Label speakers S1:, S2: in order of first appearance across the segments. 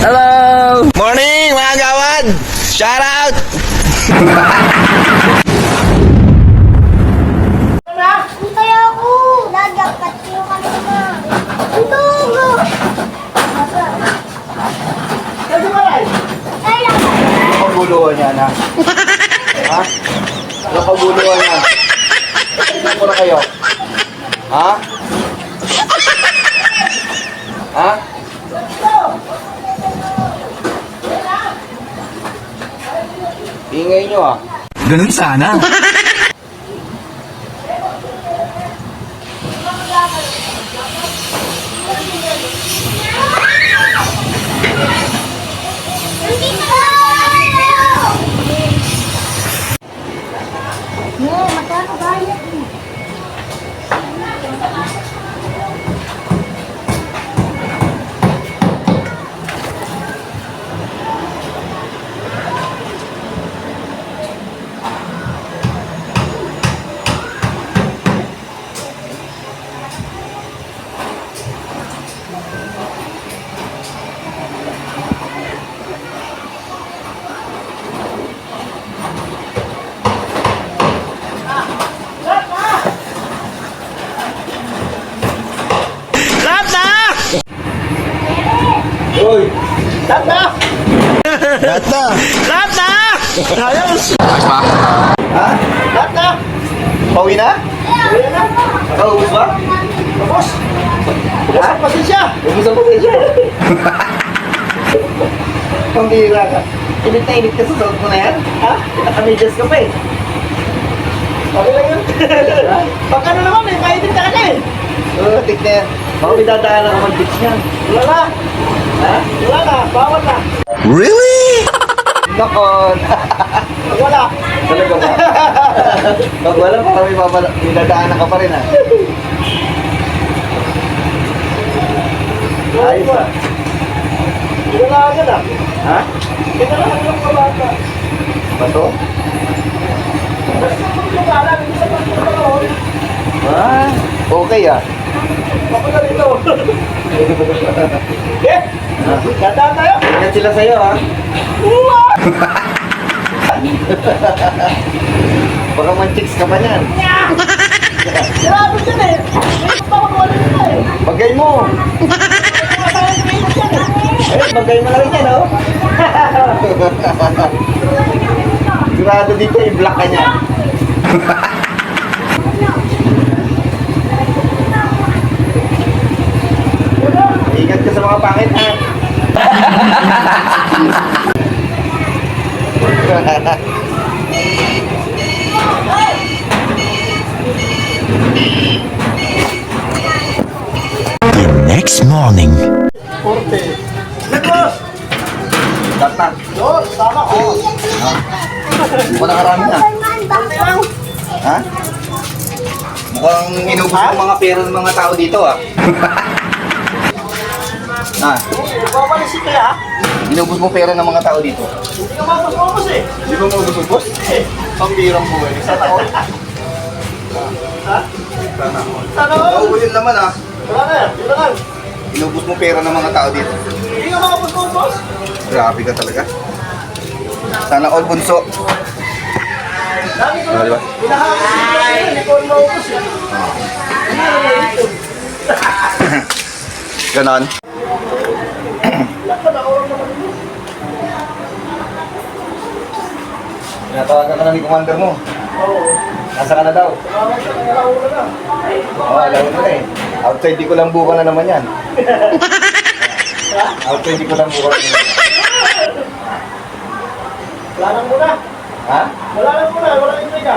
S1: Hello!
S2: Morning mga gawad! Shout out!
S3: Hintay ako! Nagyakat yung kanina. Ito! Ay, lang.
S2: Nakaguluhan niya na. Ha? Nakaguluhan niya. Tignan ko na kayo. Ha? Ha? Ingay nyo ah.
S1: Ganun sana.
S3: Magkano bayad mo?
S1: Lahat na!
S2: Uy!
S1: Lahat na!
S2: Lahat na!
S1: Lahat na! Ayos!
S2: Ha?
S1: Lahat na!
S2: Pauwi na?
S1: Ayan na!
S2: Nakaubos ba?
S1: Tapos! Ubus ang pasensya!
S2: Ubos ang potensya. Pambira ka. Init na init ka sa suot mo na yan?
S1: Ha? Naka-medyas ka pa eh. Okay lang yun. Baka na naman eh, kainin ka na eh.
S2: Oo, tik na yan. Baka may dadaan ako mag-pitch niyan.
S1: Wala na!
S2: Ha?
S1: Wala na! Bawal na!
S2: Really? Nakon!
S1: Wala!
S2: Talaga ba? Pag wala, baka may dadaanan ka pa rin ha. Ayos ah.
S1: Hindi na agad ah.
S2: Ha?
S1: Hindi na lang ang kabata.
S2: Bato?
S1: Basta magkakala, hindi sa pagkakaroon.
S2: Ah, okay ah.
S1: Ako na rito. Eh! Ganda tayo!
S2: Ingat sila sa'yo ha. Baka man-chicks ka pa niyan.
S1: Grabe dyan eh! May pagkakawala nila eh!
S2: Bagay mo! Eh, bagay mo na rin yan oh. Sigurado dito i-block ka niya. Ingat ka sa mga pangit ha.
S4: The next morning.
S1: Porte. Negros!
S2: Datang.
S1: Yun, tama ko.
S2: Mukhang nakarami na.
S1: Porte lang.
S2: Ha? Mukhang inubos yung mga pera ng mga tao dito ah. Ha?
S1: Babalik si kaya.
S2: Inubos mo pera ng mga tao dito.
S1: Hindi ka mapapapos eh.
S2: Di ba mo ubos-ubos? Ang birang buhay. Sana all.
S1: Ha?
S2: Sana all.
S1: Sana all.
S2: Naubo yun naman ah.
S1: Wala na yan. Yun lang.
S2: Inubos mo pera ng mga tao dito.
S1: Hindi ka makapapapos.
S2: Grabe ka talaga. Sana all bunso.
S1: Dami ko
S2: Di ba?
S1: Hinahanap ko siya. Hindi ko maubos eh.
S2: Ganon.
S1: Lakad ako lang naman dito.
S2: Natawagan ka na ni commander mo.
S1: Oo.
S2: Nasa ka na daw?
S1: Tawag ka ng alauna na.
S2: Oo, alam mo na eh. Outside di ko lang buka na naman yan. Outside di ko lang buka na naman.
S1: Wala lang muna.
S2: Ha?
S1: Wala lang muna. Wala lang intriga.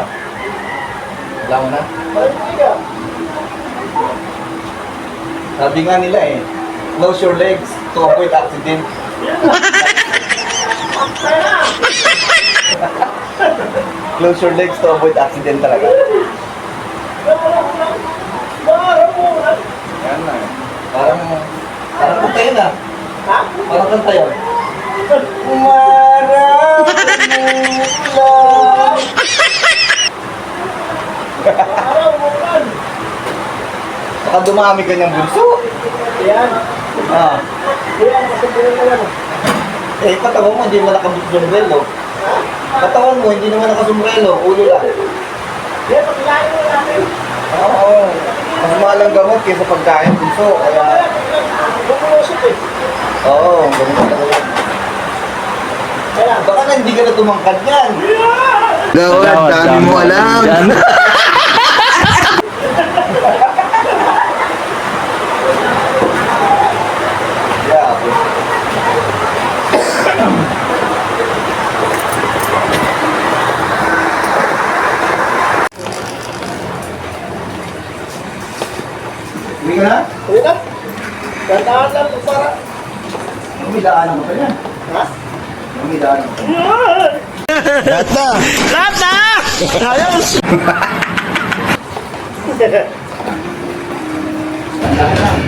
S2: Wala mo na?
S1: Wala lang intriga.
S2: Sabi nga nila eh, close your legs to avoid accident.
S1: Kaya na.
S2: Close your legs to avoid accident talaga.
S1: Wala muna. Wala muna.
S2: Yan na eh. Parang kanta yun ah.
S1: Ha?
S2: Parang kanta yun. Umarap ulan.
S1: Araw, umulan.
S2: Baka dumami kanyang bunso.
S1: Yan.
S2: Ah.
S1: Yan, masabihin ko yan.
S2: Eh, katawan mo, hindi mo nakasumbrelo. Katawan mo, hindi naman nakasumbrelo. Ulo lang.
S1: Hindi, pagkain mo natin.
S2: Oo. Mas mahal ang gamot kaysa pagkain dito. Kaya,
S1: Bumulusot eh.
S2: oo, ganun talaga.
S1: Kaya,
S2: Baka na hindi ka na tumangkad yan.
S5: Gawad, dami mo alam.
S2: Yeah. Uwi ka na?
S1: uwi na. Tandaan lang kung para.
S2: Umidaan mo pa yan.
S1: Ha?
S2: Umidaan mo pa yan.
S1: Lahat na! Ayos!
S2: Tandaan lang.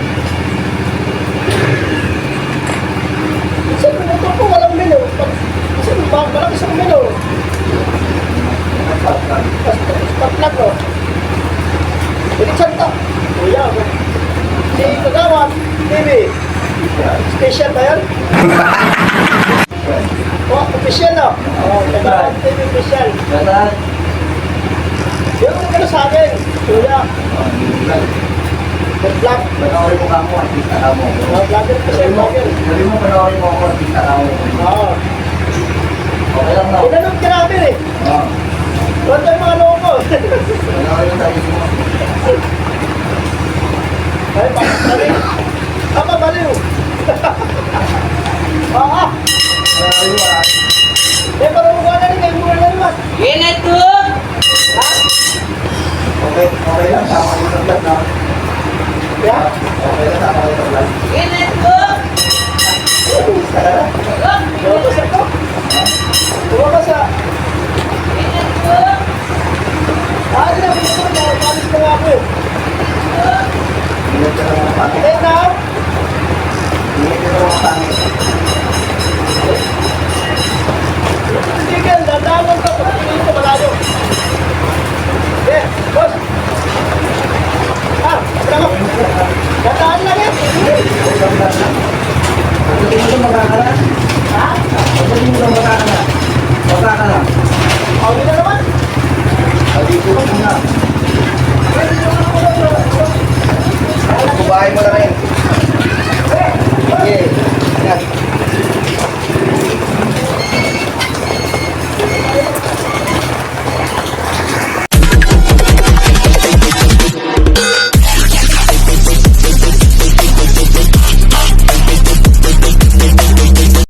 S1: Kasi kung ito po walang menu. Kasi walang isang menu. Patlag ko. Pinichan to. Kuya. Si Kagawan. TV. Special ba yan? Oh, official no? Oh, Kagawan TV official.
S2: Tandaan.
S1: Yung ano sa akin. Kuya. Vlog.
S2: Panoorin mo ka mo, artista ka mo.
S1: Vlogger kasi vlogger.
S2: Sabi mo, panoorin mo ako, artista ka mo.
S1: Oo.
S2: Okay lang na.
S1: Pinanood ka namin eh.
S2: Oo.
S1: Huwag tayo mga loko.
S2: Panoorin mo tayo mo.
S1: Ay, baliw. Ama, baliw. Oo.
S2: Panoorin mo ah.
S1: Eh, parang mukha na rin. May mukha na naman. Ha?
S2: Okay, okay lang. Tama yung vlog na.
S1: Yeah?
S2: Okay lang, tama yung vlog.
S1: Lumabas ako. Lumabas ah. Hindi na. Pinito na. Palis na nga ako eh.
S2: Ingat ka na mga pangit.
S1: Eh, now.
S2: Ingat ka na mga pangit.
S1: Chicken, dandaan lang to. Pagpiliin ko malayo. Eh, boss. Ah, bravo. Dandaan lang eh.
S2: Ito mga karan.